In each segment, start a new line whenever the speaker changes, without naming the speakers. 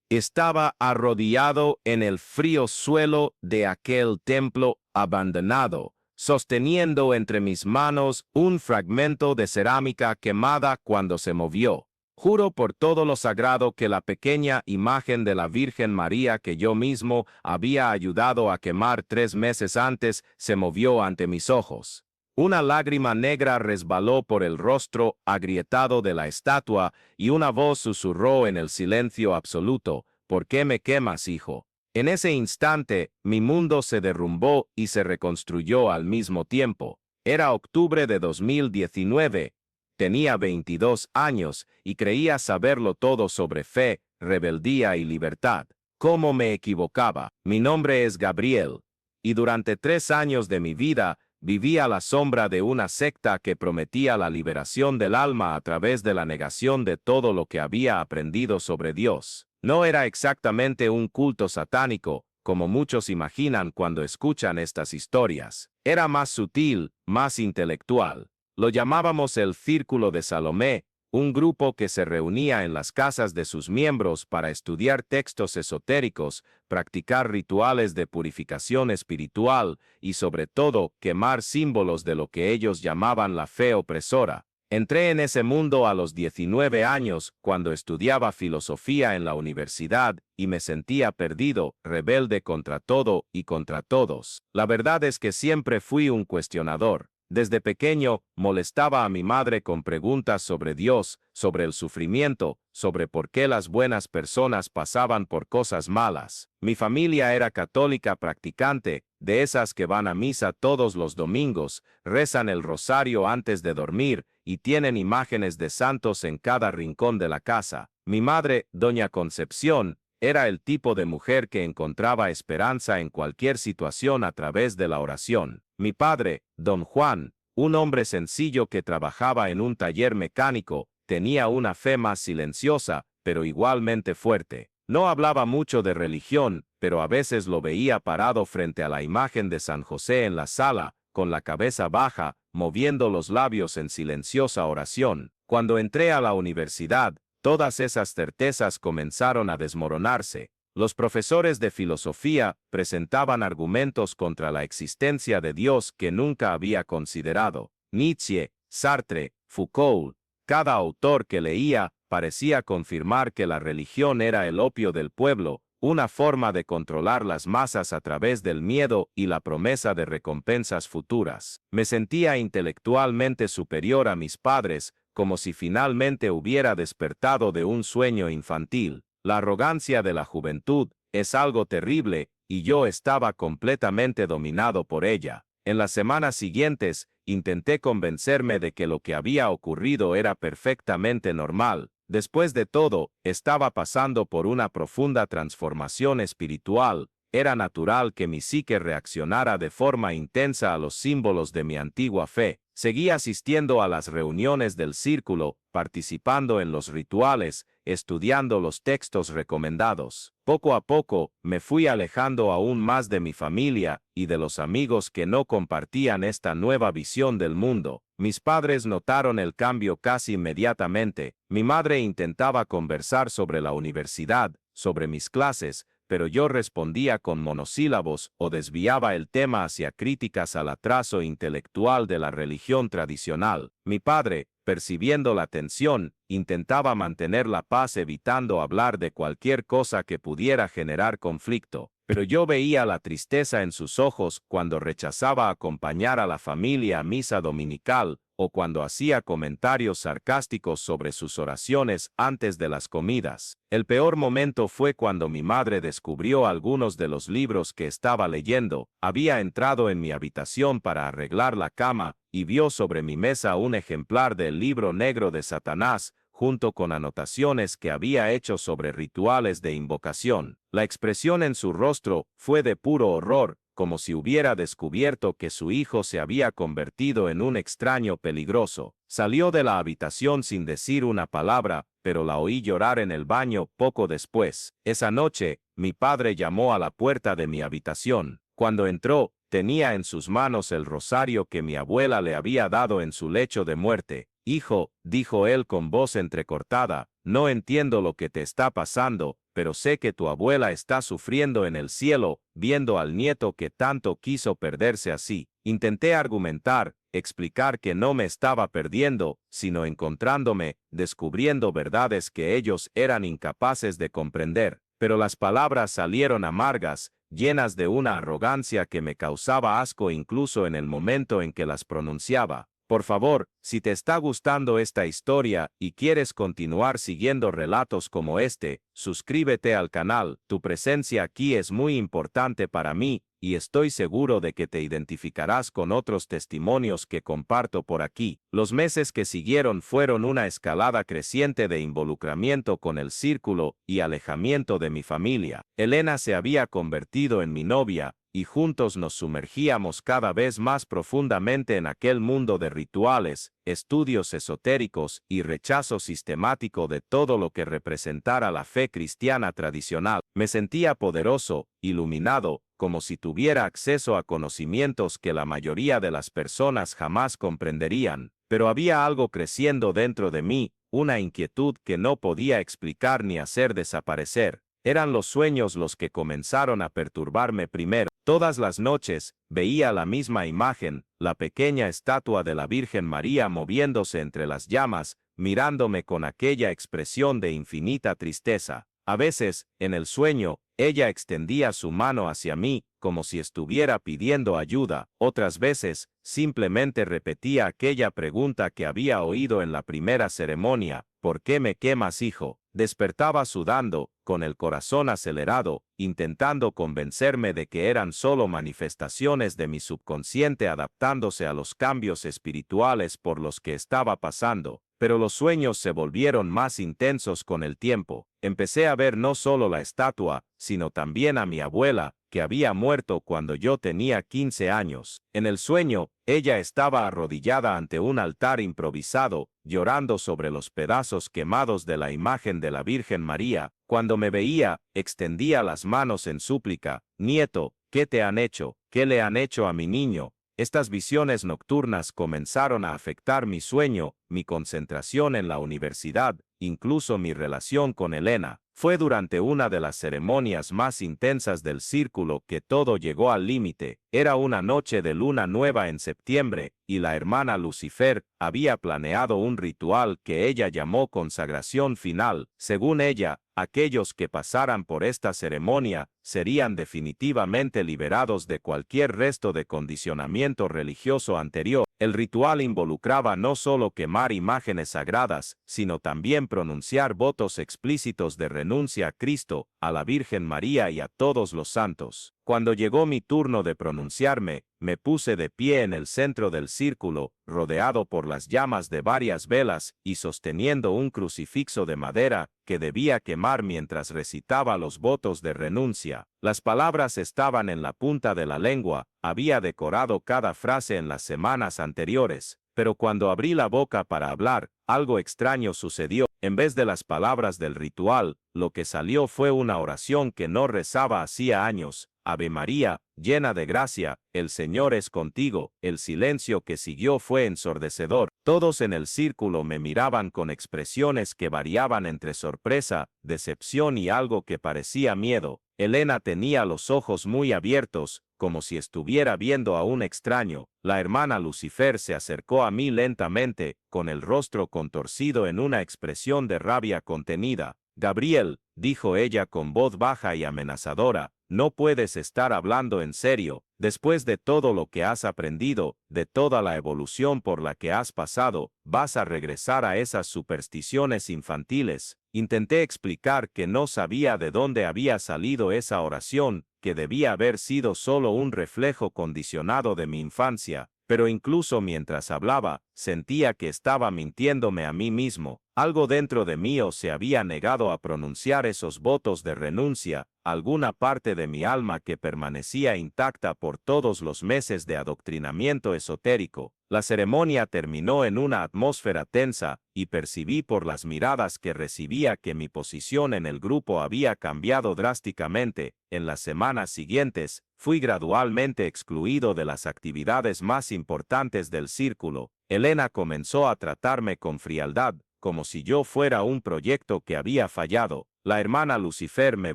Estaba arrodillado en el frío suelo de aquel templo abandonado, sosteniendo entre mis manos un fragmento de cerámica quemada cuando se movió. Juro por todo lo sagrado que la pequeña imagen de la Virgen María que yo mismo había ayudado a quemar 3 meses antes se movió ante mis ojos. Una lágrima negra resbaló por el rostro agrietado de la estatua y una voz susurró en el silencio absoluto: ¿por qué me quemas, hijo? En ese instante, mi mundo se derrumbó y se reconstruyó al mismo tiempo. Era octubre de 2019. Tenía 22 años y creía saberlo todo sobre fe, rebeldía y libertad. ¿Cómo me equivocaba? Mi nombre es Gabriel, y durante 3 años de mi vida viví a la sombra de una secta que prometía la liberación del alma a través de la negación de todo lo que había aprendido sobre Dios. No era exactamente un culto satánico, como muchos imaginan cuando escuchan estas historias. Era más sutil, más intelectual. Lo llamábamos el Círculo de Salomé, un grupo que se reunía en las casas de sus miembros para estudiar textos esotéricos, practicar rituales de purificación espiritual y sobre todo quemar símbolos de lo que ellos llamaban la fe opresora. Entré en ese mundo a los 19 años cuando estudiaba filosofía en la universidad y me sentía perdido, rebelde contra todo y contra todos. La verdad es que siempre fui un cuestionador. Desde pequeño, molestaba a mi madre con preguntas sobre Dios, sobre el sufrimiento, sobre por qué las buenas personas pasaban por cosas malas. Mi familia era católica practicante, de esas que van a misa todos los domingos, rezan el rosario antes de dormir y tienen imágenes de santos en cada rincón de la casa. Mi madre, doña Concepción, era el tipo de mujer que encontraba esperanza en cualquier situación a través de la oración. Mi padre, don Juan, un hombre sencillo que trabajaba en un taller mecánico, tenía una fe más silenciosa, pero igualmente fuerte. No hablaba mucho de religión, pero a veces lo veía parado frente a la imagen de San José en la sala, con la cabeza baja, moviendo los labios en silenciosa oración. Cuando entré a la universidad, todas esas certezas comenzaron a desmoronarse. Los profesores de filosofía presentaban argumentos contra la existencia de Dios que nunca había considerado. Nietzsche, Sartre, Foucault, cada autor que leía parecía confirmar que la religión era el opio del pueblo, una forma de controlar las masas a través del miedo y la promesa de recompensas futuras. Me sentía intelectualmente superior a mis padres, como si finalmente hubiera despertado de un sueño infantil. La arrogancia de la juventud es algo terrible, y yo estaba completamente dominado por ella. En las semanas siguientes, intenté convencerme de que lo que había ocurrido era perfectamente normal. Después de todo, estaba pasando por una profunda transformación espiritual. Era natural que mi psique reaccionara de forma intensa a los símbolos de mi antigua fe. Seguí asistiendo a las reuniones del círculo, participando en los rituales, estudiando los textos recomendados. Poco a poco, me fui alejando aún más de mi familia y de los amigos que no compartían esta nueva visión del mundo. Mis padres notaron el cambio casi inmediatamente. Mi madre intentaba conversar sobre la universidad, sobre mis clases, pero yo respondía con monosílabos o desviaba el tema hacia críticas al atraso intelectual de la religión tradicional. Mi padre, percibiendo la tensión, intentaba mantener la paz evitando hablar de cualquier cosa que pudiera generar conflicto. Pero yo veía la tristeza en sus ojos cuando rechazaba acompañar a la familia a misa dominical o cuando hacía comentarios sarcásticos sobre sus oraciones antes de las comidas. El peor momento fue cuando mi madre descubrió algunos de los libros que estaba leyendo. Había entrado en mi habitación para arreglar la cama y vio sobre mi mesa un ejemplar del libro negro de Satanás, junto con anotaciones que había hecho sobre rituales de invocación. La expresión en su rostro fue de puro horror, como si hubiera descubierto que su hijo se había convertido en un extraño peligroso. Salió de la habitación sin decir una palabra, pero la oí llorar en el baño poco después. Esa noche, mi padre llamó a la puerta de mi habitación. Cuando entró, tenía en sus manos el rosario que mi abuela le había dado en su lecho de muerte. «Hijo», dijo él con voz entrecortada, «no entiendo lo que te está pasando, pero sé que tu abuela está sufriendo en el cielo, viendo al nieto que tanto quiso perderse así. Intenté argumentar, explicar que no me estaba perdiendo, sino encontrándome, descubriendo verdades que ellos eran incapaces de comprender, pero las palabras salieron amargas, llenas de una arrogancia que me causaba asco incluso en el momento en que las pronunciaba. Por favor, si te está gustando esta historia y quieres continuar siguiendo relatos como este, suscríbete al canal. Tu presencia aquí es muy importante para mí, y estoy seguro de que te identificarás con otros testimonios que comparto por aquí. Los meses que siguieron fueron una escalada creciente de involucramiento con el círculo y alejamiento de mi familia. Elena se había convertido en mi novia, y juntos nos sumergíamos cada vez más profundamente en aquel mundo de rituales, estudios esotéricos y rechazo sistemático de todo lo que representara la fe cristiana tradicional. Me sentía poderoso, iluminado, como si tuviera acceso a conocimientos que la mayoría de las personas jamás comprenderían, pero había algo creciendo dentro de mí, una inquietud que no podía explicar ni hacer desaparecer. Eran los sueños los que comenzaron a perturbarme primero. Todas las noches, veía la misma imagen, la pequeña estatua de la Virgen María moviéndose entre las llamas, mirándome con aquella expresión de infinita tristeza. A veces, en el sueño, ella extendía su mano hacia mí, como si estuviera pidiendo ayuda. Otras veces, simplemente repetía aquella pregunta que había oído en la primera ceremonia: ¿por qué me quemas, hijo? Despertaba sudando, con el corazón acelerado, intentando convencerme de que eran solo manifestaciones de mi subconsciente adaptándose a los cambios espirituales por los que estaba pasando. Pero los sueños se volvieron más intensos con el tiempo. Empecé a ver no solo la estatua, sino también a mi abuela, que había muerto cuando yo tenía 15 años. En el sueño, ella estaba arrodillada ante un altar improvisado, llorando sobre los pedazos quemados de la imagen de la Virgen María. Cuando me veía, extendía las manos en súplica: nieto, ¿qué te han hecho? ¿Qué le han hecho a mi niño? Estas visiones nocturnas comenzaron a afectar mi sueño, mi concentración en la universidad, incluso mi relación con Elena. Fue durante una de las ceremonias más intensas del círculo que todo llegó al límite. Era una noche de luna nueva en septiembre, y la hermana Lucifer había planeado un ritual que ella llamó consagración final. Según ella, aquellos que pasaran por esta ceremonia serían definitivamente liberados de cualquier resto de condicionamiento religioso anterior. El ritual involucraba no solo quemar imágenes sagradas, sino también pronunciar votos explícitos de renuncia a Cristo, a la Virgen María y a todos los santos. Cuando llegó mi turno de pronunciarme, me puse de pie en el centro del círculo, rodeado por las llamas de varias velas y sosteniendo un crucifijo de madera que debía quemar mientras recitaba los votos de renuncia. Las palabras estaban en la punta de la lengua, había decorado cada frase en las semanas anteriores, pero cuando abrí la boca para hablar, algo extraño sucedió. En vez de las palabras del ritual, lo que salió fue una oración que no rezaba hacía años: Ave María, llena de gracia, el Señor es contigo. El silencio que siguió fue ensordecedor. Todos en el círculo me miraban con expresiones que variaban entre sorpresa, decepción y algo que parecía miedo. Elena tenía los ojos muy abiertos, como si estuviera viendo a un extraño. La hermana Lucifer se acercó a mí lentamente, con el rostro contorcido en una expresión de rabia contenida. Gabriel, dijo ella con voz baja y amenazadora, no puedes estar hablando en serio. Después de todo lo que has aprendido, de toda la evolución por la que has pasado, ¿vas a regresar a esas supersticiones infantiles? Intenté explicar que no sabía de dónde había salido esa oración, que debía haber sido solo un reflejo condicionado de mi infancia, pero incluso mientras hablaba, sentía que estaba mintiéndome a mí mismo. Algo dentro de mí se había negado a pronunciar esos votos de renuncia, alguna parte de mi alma que permanecía intacta por todos los meses de adoctrinamiento esotérico. La ceremonia terminó en una atmósfera tensa, y percibí por las miradas que recibía que mi posición en el grupo había cambiado drásticamente. En las semanas siguientes, fui gradualmente excluido de las actividades más importantes del círculo. Elena comenzó a tratarme con frialdad, como si yo fuera un proyecto que había fallado. La hermana Lucifer me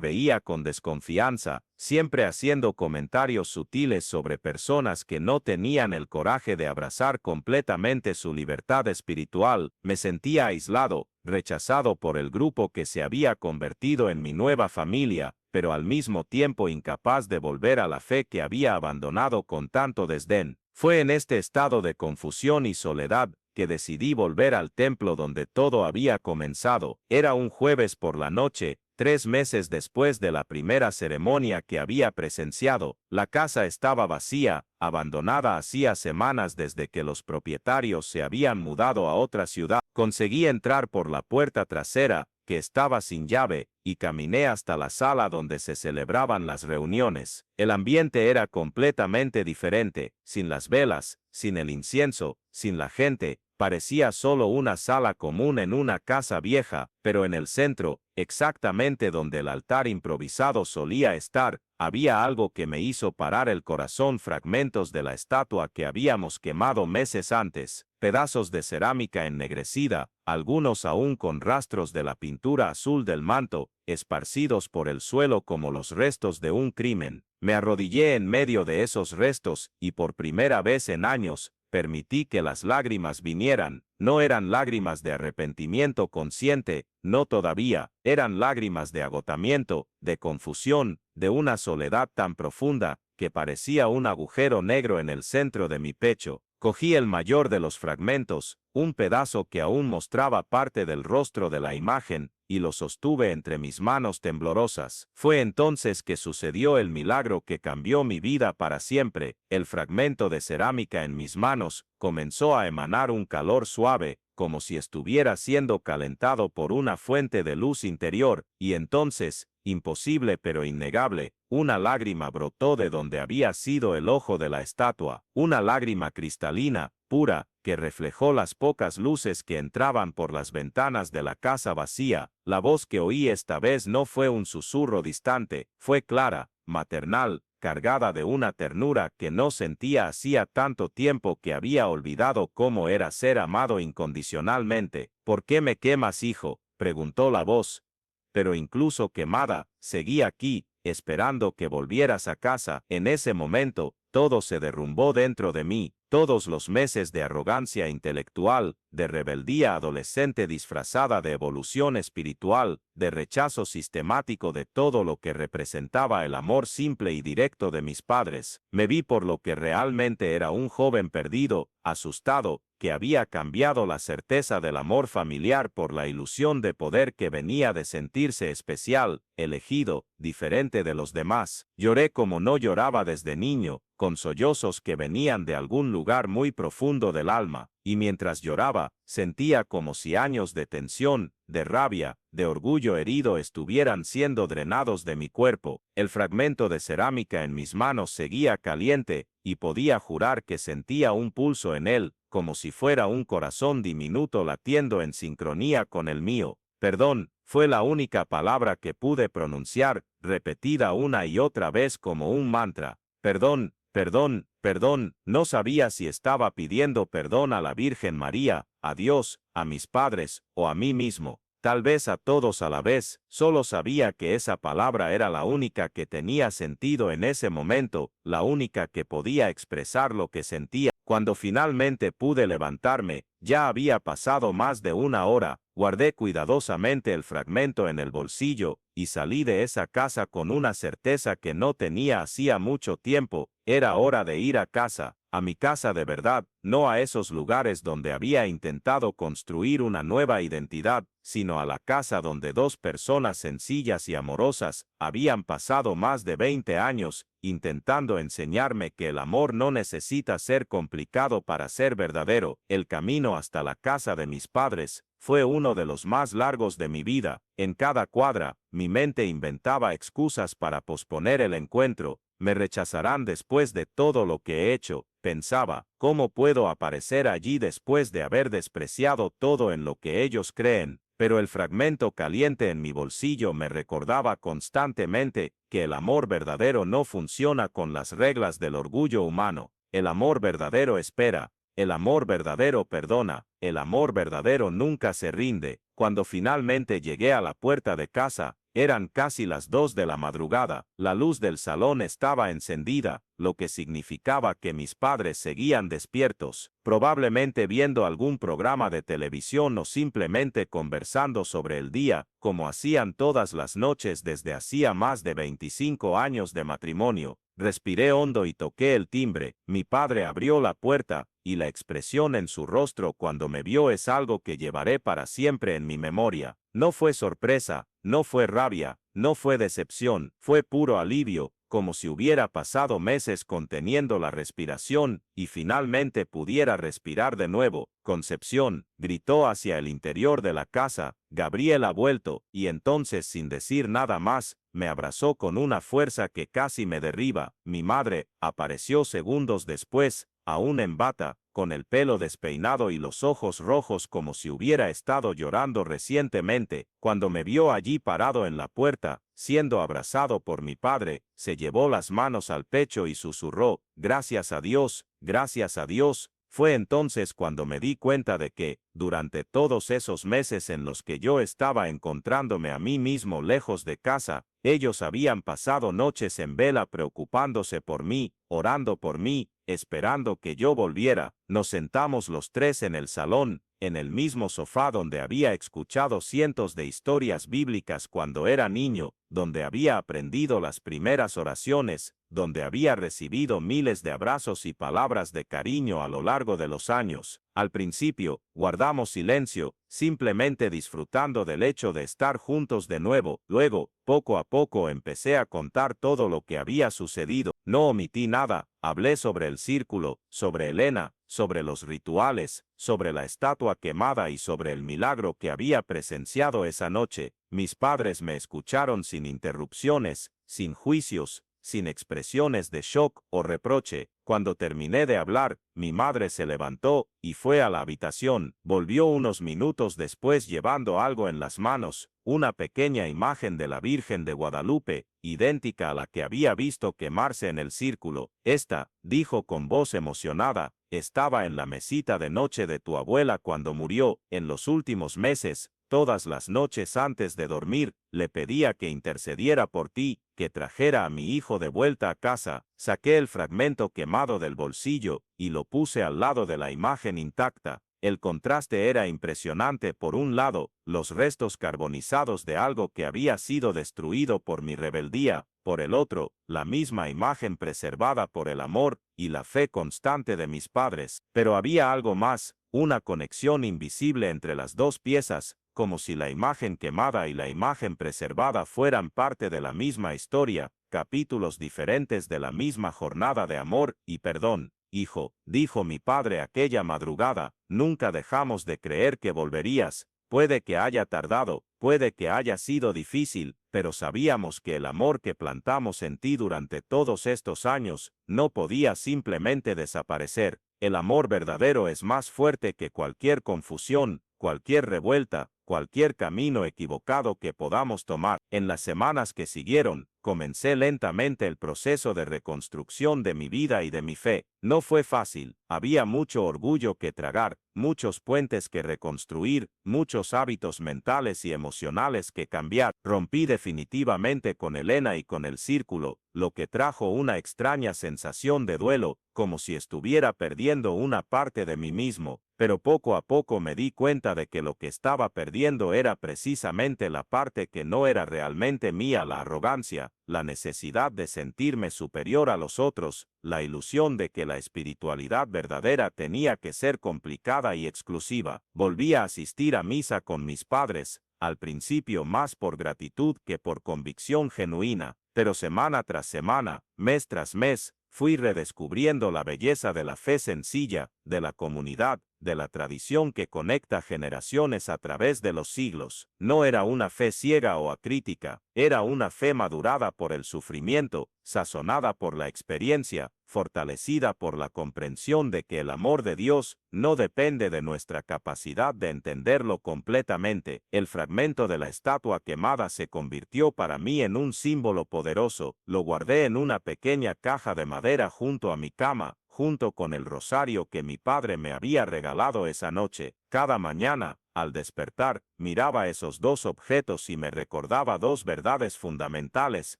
veía con desconfianza, siempre haciendo comentarios sutiles sobre personas que no tenían el coraje de abrazar completamente su libertad espiritual. Me sentía aislado, rechazado por el grupo que se había convertido en mi nueva familia, pero al mismo tiempo incapaz de volver a la fe que había abandonado con tanto desdén. Fue en este estado de confusión y soledad que decidí volver al templo donde todo había comenzado. Era un jueves por la noche, 3 meses después de la primera ceremonia que había presenciado. La casa estaba vacía, abandonada hacía semanas desde que los propietarios se habían mudado a otra ciudad. Conseguí entrar por la puerta trasera, que estaba sin llave, y caminé hasta la sala donde se celebraban las reuniones. El ambiente era completamente diferente, sin las velas, sin el incienso, sin la gente. Parecía solo una sala común en una casa vieja, pero en el centro, exactamente donde el altar improvisado solía estar, había algo que me hizo parar el corazón: fragmentos de la estatua que habíamos quemado meses antes, pedazos de cerámica ennegrecida, algunos aún con rastros de la pintura azul del manto, esparcidos por el suelo como los restos de un crimen. Me arrodillé en medio de esos restos, y por primera vez en años, permití que las lágrimas vinieran. No eran lágrimas de arrepentimiento consciente, no todavía, eran lágrimas de agotamiento, de confusión, de una soledad tan profunda, que parecía un agujero negro en el centro de mi pecho. Cogí el mayor de los fragmentos, un pedazo que aún mostraba parte del rostro de la imagen, y lo sostuve entre mis manos temblorosas. Fue entonces que sucedió el milagro que cambió mi vida para siempre. El fragmento de cerámica en mis manos comenzó a emanar un calor suave, como si estuviera siendo calentado por una fuente de luz interior, y entonces, imposible pero innegable, una lágrima brotó de donde había sido el ojo de la estatua, una lágrima cristalina, pura, que reflejó las pocas luces que entraban por las ventanas de la casa vacía. La voz que oí esta vez no fue un susurro distante, fue clara, maternal, cargada de una ternura que no sentía hacía tanto tiempo que había olvidado cómo era ser amado incondicionalmente. ¿Por qué me quemas, hijo?, preguntó la voz. Pero incluso quemada, seguí aquí, esperando que volvieras a casa. En ese momento, todo se derrumbó dentro de mí. Todos los meses de arrogancia intelectual, de rebeldía adolescente disfrazada de evolución espiritual, de rechazo sistemático de todo lo que representaba el amor simple y directo de mis padres, me vi por lo que realmente era: un joven perdido, asustado, que había cambiado la certeza del amor familiar por la ilusión de poder que venía de sentirse especial, elegido, diferente de los demás. Lloré como no lloraba desde niño, con sollozos que venían de algún lugar muy profundo del alma, y mientras lloraba, sentía como si años de tensión, de rabia, de orgullo herido estuvieran siendo drenados de mi cuerpo. El fragmento de cerámica en mis manos seguía caliente, y podía jurar que sentía un pulso en él, como si fuera un corazón diminuto latiendo en sincronía con el mío. Perdón, fue la única palabra que pude pronunciar, repetida una y otra vez como un mantra. Perdón, perdón, perdón. No sabía si estaba pidiendo perdón a la Virgen María, a Dios, a mis padres, o a mí mismo. Tal vez a todos a la vez. Solo sabía que esa palabra era la única que tenía sentido en ese momento, la única que podía expresar lo que sentía. Cuando finalmente pude levantarme, ya había pasado más de una hora. Guardé cuidadosamente el fragmento en el bolsillo, y salí de esa casa con una certeza que no tenía hacía mucho tiempo. Era hora de ir a casa, a mi casa de verdad, no a esos lugares donde había intentado construir una nueva identidad, sino a la casa donde dos personas sencillas y amorosas habían pasado más de 20 años, intentando enseñarme que el amor no necesita ser complicado para ser verdadero. El camino hasta la casa de mis padres fue uno de los más largos de mi vida. En cada cuadra, mi mente inventaba excusas para posponer el encuentro. Me rechazarán después de todo lo que he hecho, pensaba. ¿Cómo puedo aparecer allí después de haber despreciado todo en lo que ellos creen? Pero el fragmento caliente en mi bolsillo me recordaba constantemente que el amor verdadero no funciona con las reglas del orgullo humano. El amor verdadero espera, El amor verdadero perdona, el amor verdadero nunca se rinde. Cuando finalmente llegué a la puerta de casa, eran casi las 2 de la madrugada, la luz del salón estaba encendida, lo que significaba que mis padres seguían despiertos, probablemente viendo algún programa de televisión o simplemente conversando sobre el día, como hacían todas las noches desde hacía más de 25 años de matrimonio. Respiré hondo y toqué el timbre. Mi padre abrió la puerta, y la expresión en su rostro cuando me vio es algo que llevaré para siempre en mi memoria. No fue sorpresa, no fue rabia, no fue decepción, fue puro alivio, como si hubiera pasado meses conteniendo la respiración y finalmente pudiera respirar de nuevo. Concepción, gritó hacia el interior de la casa, Gabriel ha vuelto, y entonces sin decir nada más, me abrazó con una fuerza que casi me derriba. Mi madre apareció segundos después, aún en bata, con el pelo despeinado y los ojos rojos como si hubiera estado llorando recientemente. Cuando me vio allí parado en la puerta, siendo abrazado por mi padre, se llevó las manos al pecho y susurró, gracias a Dios, gracias a Dios. Fue entonces cuando me di cuenta de que, durante todos esos meses en los que yo estaba encontrándome a mí mismo lejos de casa, ellos habían pasado noches en vela preocupándose por mí, orando por mí, esperando que yo volviera. Nos sentamos los tres en el salón, en el mismo sofá donde había escuchado cientos de historias bíblicas cuando era niño, donde había aprendido las primeras oraciones, donde había recibido miles de abrazos y palabras de cariño a lo largo de los años. Al principio, guardamos silencio, simplemente disfrutando del hecho de estar juntos de nuevo. Luego, poco a poco empecé a contar todo lo que había sucedido. No omití nada, hablé sobre el círculo, sobre Elena, sobre los rituales, sobre la estatua quemada y sobre el milagro que había presenciado esa noche. Mis padres me escucharon sin interrupciones, sin juicios, sin expresiones de shock o reproche. Cuando terminé de hablar, mi madre se levantó y fue a la habitación. Volvió unos minutos después llevando algo en las manos, una pequeña imagen de la Virgen de Guadalupe, idéntica a la que había visto quemarse en el círculo. Esta, dijo con voz emocionada, estaba en la mesita de noche de tu abuela cuando murió. En los últimos meses, todas las noches antes de dormir, le pedía que intercediera por ti, que trajera a mi hijo de vuelta a casa. Saqué el fragmento quemado del bolsillo y lo puse al lado de la imagen intacta. El contraste era impresionante. Por un lado, los restos carbonizados de algo que había sido destruido por mi rebeldía, por el otro, la misma imagen preservada por el amor y la fe constante de mis padres. Pero había algo más, una conexión invisible entre las dos piezas, como si la imagen quemada y la imagen preservada fueran parte de la misma historia, capítulos diferentes de la misma jornada de amor y perdón. Hijo, dijo mi padre aquella madrugada, nunca dejamos de creer que volverías. Puede que haya tardado, puede que haya sido difícil, pero sabíamos que el amor que plantamos en ti durante todos estos años no podía simplemente desaparecer. El amor verdadero es más fuerte que cualquier confusión, cualquier revuelta, cualquier camino equivocado que podamos tomar. En las semanas que siguieron, comencé lentamente el proceso de reconstrucción de mi vida y de mi fe. No fue fácil, había mucho orgullo que tragar, muchos puentes que reconstruir, muchos hábitos mentales y emocionales que cambiar. Rompí definitivamente con Elena y con el círculo, lo que trajo una extraña sensación de duelo, como si estuviera perdiendo una parte de mí mismo. Pero poco a poco me di cuenta de que lo que estaba perdiendo era precisamente la parte que no era realmente mía, la arrogancia, la necesidad de sentirme superior a los otros, la ilusión de que la espiritualidad verdadera tenía que ser complicada y exclusiva. Volví a asistir a misa con mis padres, al principio más por gratitud que por convicción genuina, pero semana tras semana, mes tras mes, fui redescubriendo la belleza de la fe sencilla, de la comunidad, de la tradición que conecta generaciones a través de los siglos. No era una fe ciega o acrítica, era una fe madurada por el sufrimiento, sazonada por la experiencia, fortalecida por la comprensión de que el amor de Dios no depende de nuestra capacidad de entenderlo completamente. El fragmento de la estatua quemada se convirtió para mí en un símbolo poderoso. Lo guardé en una pequeña caja de madera junto a mi cama,
junto con el rosario que mi padre me había regalado esa noche. Cada mañana, al despertar, miraba esos dos objetos y me recordaba dos verdades fundamentales.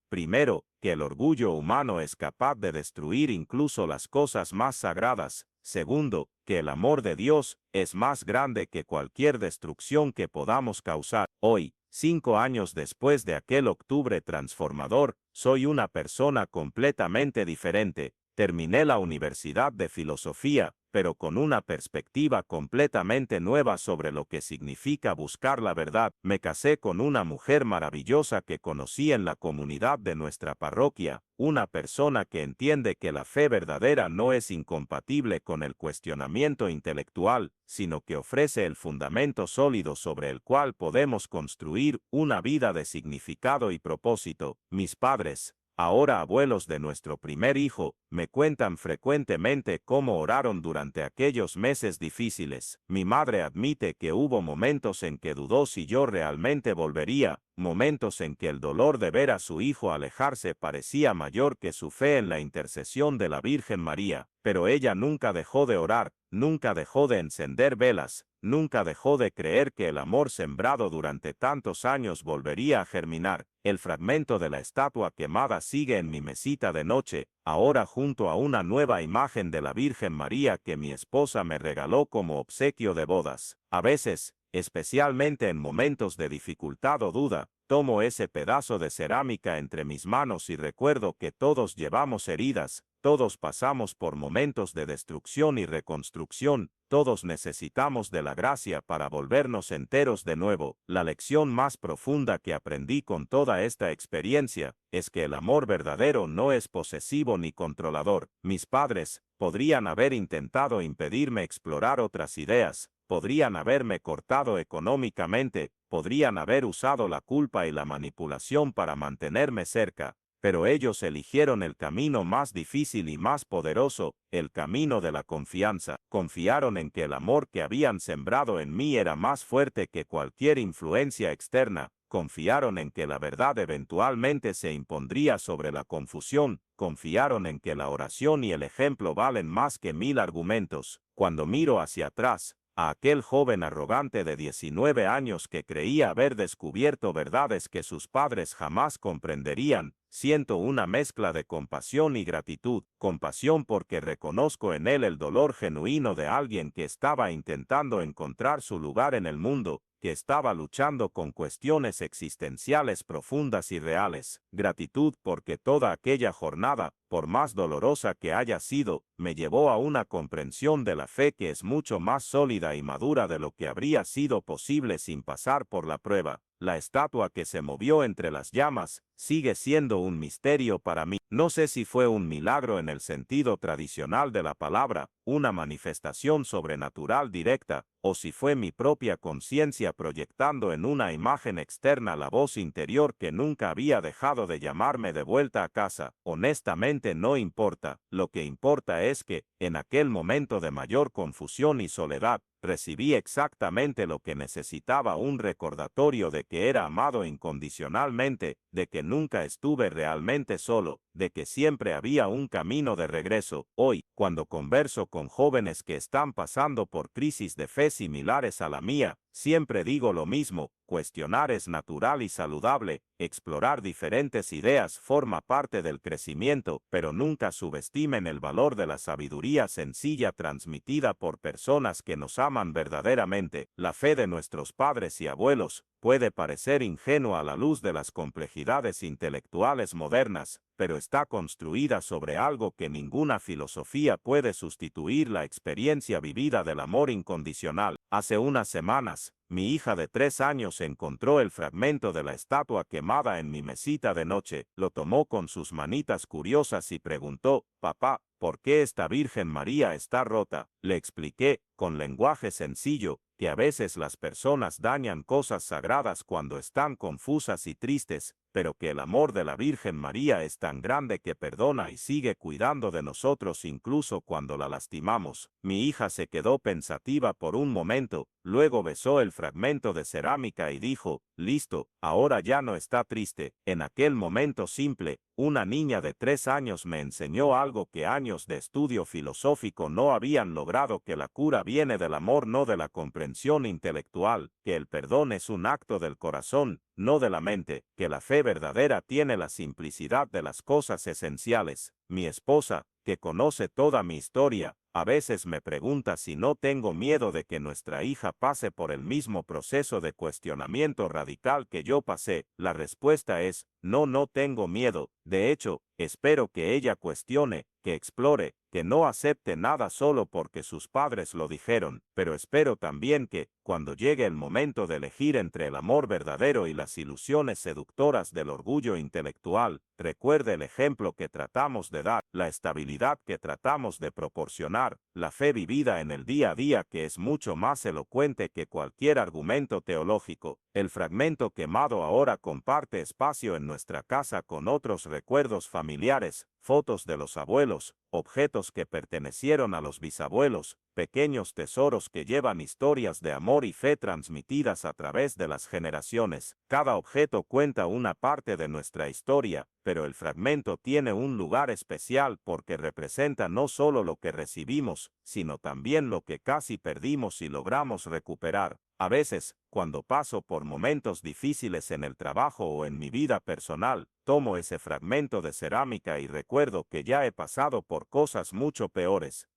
Primero, que el orgullo humano es capaz de destruir incluso las cosas más sagradas. Segundo, que el amor de Dios es más grande que cualquier destrucción que podamos causar. Hoy, 5 años después de aquel octubre transformador, soy una persona completamente diferente. Terminé la Universidad de Filosofía, pero con una perspectiva completamente nueva sobre lo que significa buscar la verdad. Me casé con una mujer maravillosa que conocí en la comunidad de nuestra parroquia, una persona que entiende que la fe verdadera no es incompatible con el cuestionamiento intelectual, sino que ofrece el fundamento sólido sobre el cual podemos construir una vida de significado y propósito. Mis padres, ahora abuelos de nuestro primer hijo, me cuentan frecuentemente cómo oraron durante aquellos meses difíciles. Mi madre admite que hubo momentos en que dudó si yo realmente volvería, momentos en que el dolor de ver a su hijo alejarse parecía mayor que su fe en la intercesión de la Virgen María, pero ella nunca dejó de orar, nunca dejó de encender velas, nunca dejó de creer que el amor sembrado durante tantos años volvería a germinar. El fragmento de la estatua quemada sigue en mi mesita de noche, ahora junto a una nueva imagen de la Virgen María que mi esposa me regaló como obsequio de bodas. A veces, especialmente en momentos de dificultad o duda, tomo ese pedazo de cerámica entre mis manos y recuerdo que todos llevamos heridas, todos pasamos por momentos de destrucción y reconstrucción, todos necesitamos de la gracia para volvernos enteros de nuevo. La lección más profunda que aprendí con toda esta experiencia es que el amor verdadero no es posesivo ni controlador. Mis padres podrían haber intentado impedirme explorar otras ideas, podrían haberme cortado económicamente, podrían haber usado la culpa y la manipulación para mantenerme cerca, pero ellos eligieron el camino más difícil y más poderoso, el camino de la confianza. Confiaron en que el amor que habían sembrado en mí era más fuerte que cualquier influencia externa. Confiaron en que la verdad eventualmente se impondría sobre la confusión. Confiaron en que la oración y el ejemplo valen más que 1000 argumentos. Cuando miro hacia atrás, a aquel joven arrogante de 19 años que creía haber descubierto verdades que sus padres jamás comprenderían, siento una mezcla de compasión y gratitud. Compasión porque reconozco en él el dolor genuino de alguien que estaba intentando encontrar su lugar en el mundo, que estaba luchando con cuestiones existenciales profundas y reales. Gratitud porque toda aquella jornada, por más dolorosa que haya sido, me llevó a una comprensión de la fe que es mucho más sólida y madura de lo que habría sido posible sin pasar por la prueba. La estatua que se movió entre las llamas sigue siendo un misterio para mí. No sé si fue un milagro en el sentido tradicional de la palabra, una manifestación sobrenatural directa, o si fue mi propia conciencia proyectando en una imagen externa la voz interior que nunca había dejado de llamarme de vuelta a casa. Honestamente no importa. Lo que importa es que, en aquel momento de mayor confusión y soledad, recibí exactamente lo que necesitaba: un recordatorio de que era amado incondicionalmente, de que nunca estuve realmente solo, de que siempre había un camino de regreso. Hoy, cuando converso con jóvenes que están pasando por crisis de fe similares a la mía, siempre digo lo mismo: cuestionar es natural y saludable, explorar diferentes ideas forma parte del crecimiento, pero nunca subestimen el valor de la sabiduría sencilla transmitida por personas que nos aman verdaderamente. La fe de nuestros padres y abuelos puede parecer ingenua a la luz de las complejidades intelectuales modernas, pero está construida sobre algo que ninguna filosofía puede sustituir: la experiencia vivida del amor incondicional. Hace unas semanas, mi hija de 3 años encontró el fragmento de la estatua quemada en mi mesita de noche, lo tomó con sus manitas curiosas y preguntó: «Papá, ¿por qué esta Virgen María está rota?». Le expliqué, con lenguaje sencillo, que a veces las personas dañan cosas sagradas cuando están confusas y tristes, pero que el amor de la Virgen María es tan grande que perdona y sigue cuidando de nosotros incluso cuando la lastimamos. Mi hija se quedó pensativa por un momento, luego besó el fragmento de cerámica y dijo, listo, ahora ya no está triste. En aquel momento simple, una niña de 3 años me enseñó algo que años de estudio filosófico no habían logrado, que la cura viene del amor, no de la comprensión intelectual, que el perdón es un acto del corazón, no de la mente, que la fe verdadera tiene la simplicidad de las cosas esenciales. Mi esposa, que conoce toda mi historia, a veces me pregunta si no tengo miedo de que nuestra hija pase por el mismo proceso de cuestionamiento radical que yo pasé. La respuesta es, no, no tengo miedo. De hecho, espero que ella cuestione, que explore, que no acepte nada solo porque sus padres lo dijeron, pero espero también que, cuando llegue el momento de elegir entre el amor verdadero y las ilusiones seductoras del orgullo intelectual, recuerde el ejemplo que tratamos de dar, la estabilidad que tratamos de proporcionar, la fe vivida en el día a día que es mucho más elocuente que cualquier argumento teológico. El fragmento quemado ahora comparte espacio en nuestra casa con otros recuerdos familiares, fotos de los abuelos, objetos que pertenecieron a los bisabuelos, pequeños tesoros que llevan historias de amor y fe transmitidas a través de las generaciones. Cada objeto cuenta una parte de nuestra historia, pero el fragmento tiene un lugar especial porque representa no solo lo que recibimos, sino también lo que casi perdimos y logramos recuperar. A veces, cuando paso por momentos difíciles en el trabajo o en mi vida personal, tomo ese fragmento de cerámica y recuerdo que ya he pasado por cosas mucho peores.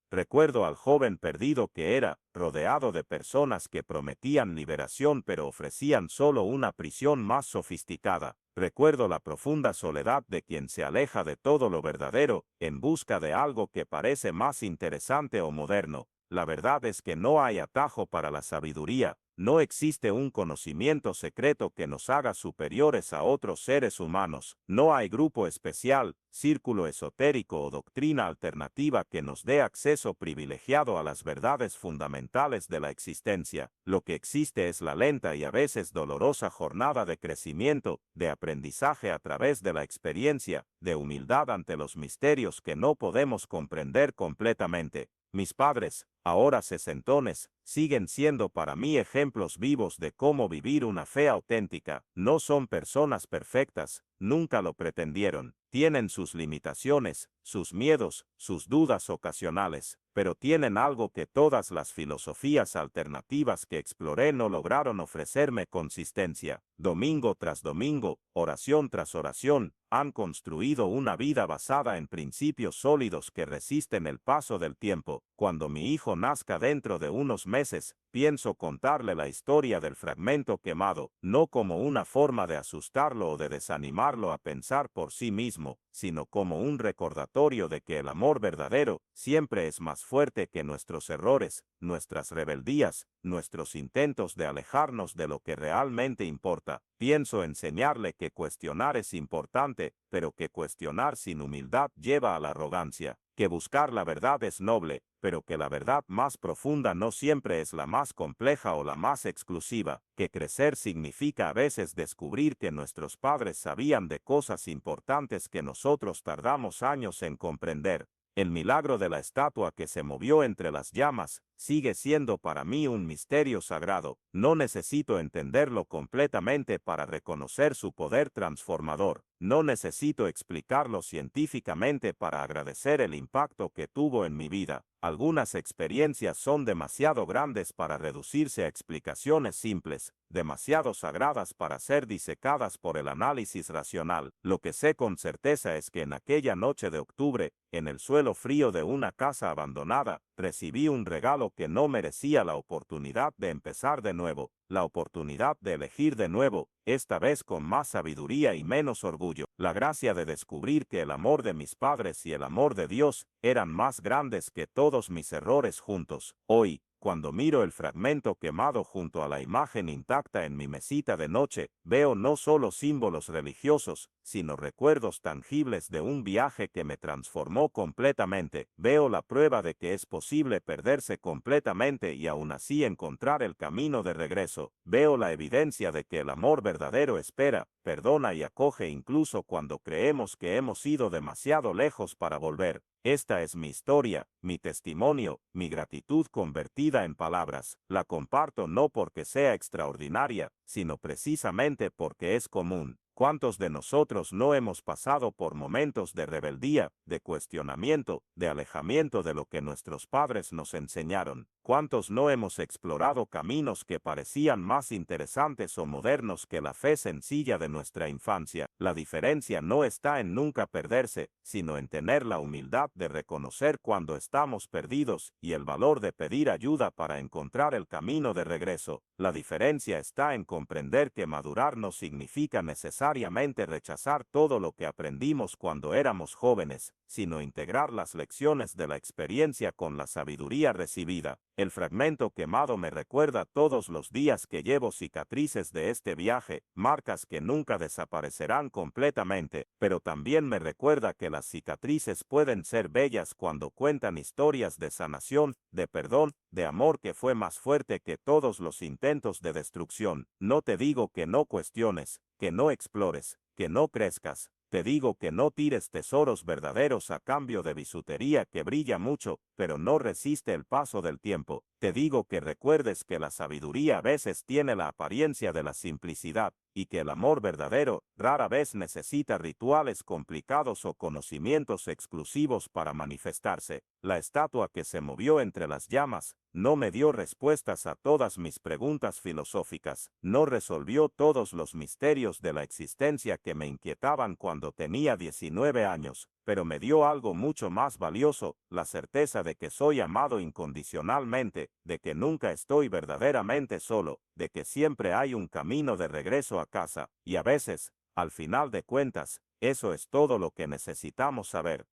Recuerdo al joven perdido que era, rodeado de personas que prometían liberación pero ofrecían solo una prisión más sofisticada. Recuerdo la profunda soledad de quien se aleja de todo lo verdadero, en busca de algo que parece más interesante o moderno. La verdad es que no hay atajo para la sabiduría, no existe un conocimiento secreto que nos haga superiores a otros seres humanos, no hay grupo especial, círculo esotérico o doctrina alternativa que nos dé acceso privilegiado a las verdades fundamentales de la existencia. Lo que existe es la lenta y a veces dolorosa jornada de crecimiento, de aprendizaje a través de la experiencia, de humildad ante los misterios que no podemos comprender completamente. Mis padres, ahora sesentones, siguen siendo para mí ejemplos vivos de cómo vivir una fe auténtica. No son personas perfectas, nunca lo pretendieron. Tienen sus limitaciones, sus miedos, sus dudas ocasionales, pero tienen algo que todas las filosofías alternativas que exploré no lograron ofrecerme: consistencia. Domingo tras domingo, oración tras oración, han construido una vida basada en principios sólidos que resisten el paso del tiempo. Cuando mi hijo nazca dentro de unos meses, pienso contarle la historia del fragmento quemado, no como una forma de asustarlo o de desanimarlo a pensar por sí mismo, sino como un recordatorio de que el amor verdadero siempre es más fuerte que nuestros errores, nuestras rebeldías, nuestros intentos de alejarnos de lo que realmente importa. Pienso enseñarle que cuestionar es importante, pero que cuestionar sin humildad lleva a la arrogancia, que buscar la verdad es noble, pero que la verdad más profunda no siempre es la más compleja o la más exclusiva, que crecer significa a veces descubrir que nuestros padres sabían de cosas importantes que nosotros tardamos años en comprender. El milagro de la estatua que se movió entre las llamas sigue siendo para mí un misterio sagrado. No necesito entenderlo completamente para reconocer su poder transformador. No necesito explicarlo científicamente para agradecer el impacto que tuvo en mi vida. Algunas experiencias son demasiado grandes para reducirse a explicaciones simples, demasiado sagradas para ser disecadas por el análisis racional. Lo que sé con certeza es que en aquella noche de octubre, en el suelo frío de una casa abandonada, recibí un regalo que no merecía: la oportunidad de empezar de nuevo, la oportunidad de elegir de nuevo, esta vez con más sabiduría y menos orgullo, la gracia de descubrir que el amor de mis padres y el amor de Dios eran más grandes que todos mis errores juntos. Hoy, Cuando miro el fragmento quemado junto a la imagen intacta en mi mesita de noche, veo no solo símbolos religiosos, sino recuerdos tangibles de un viaje que me transformó completamente. Veo la prueba de que es posible perderse completamente y aún así encontrar el camino de regreso. Veo la evidencia de que el amor verdadero espera, perdona y acoge incluso cuando creemos que hemos ido demasiado lejos para volver. Esta es mi historia, mi testimonio, mi gratitud convertida en palabras. La comparto no porque sea extraordinaria, sino precisamente porque es común. ¿Cuántos de nosotros no hemos pasado por momentos de rebeldía, de cuestionamiento, de alejamiento de lo que nuestros padres nos enseñaron? ¿Cuántos no hemos explorado caminos que parecían más interesantes o modernos que la fe sencilla de nuestra infancia? La diferencia no está en nunca perderse, sino en tener la humildad de reconocer cuando estamos perdidos y el valor de pedir ayuda para encontrar el camino de regreso. La diferencia está en comprender que madurar no significa necesariamente rechazar todo lo que aprendimos cuando éramos jóvenes, sino integrar las lecciones de la experiencia con la sabiduría recibida. El fragmento quemado me recuerda todos los días que llevo cicatrices de este viaje, marcas que nunca desaparecerán completamente, pero también me recuerda que las cicatrices pueden ser bellas cuando cuentan historias de sanación, de perdón, de amor que fue más fuerte que todos los intentos de destrucción. No te digo que no cuestiones, que no explores, que no crezcas. Te digo que no tires tesoros verdaderos a cambio de bisutería que brilla mucho, pero no resiste el paso del tiempo. Te digo que recuerdes que la sabiduría a veces tiene la apariencia de la simplicidad, y que el amor verdadero rara vez necesita rituales complicados o conocimientos exclusivos para manifestarse. La estatua que se movió entre las llamas no me dio respuestas a todas mis preguntas filosóficas, no resolvió todos los misterios de la existencia que me inquietaban cuando tenía 19 años, pero me dio algo mucho más valioso, la certeza de que soy amado incondicionalmente, de que nunca estoy verdaderamente solo, de que siempre hay un camino de regreso a casa, y a veces, al final de cuentas, eso es todo lo que necesitamos saber.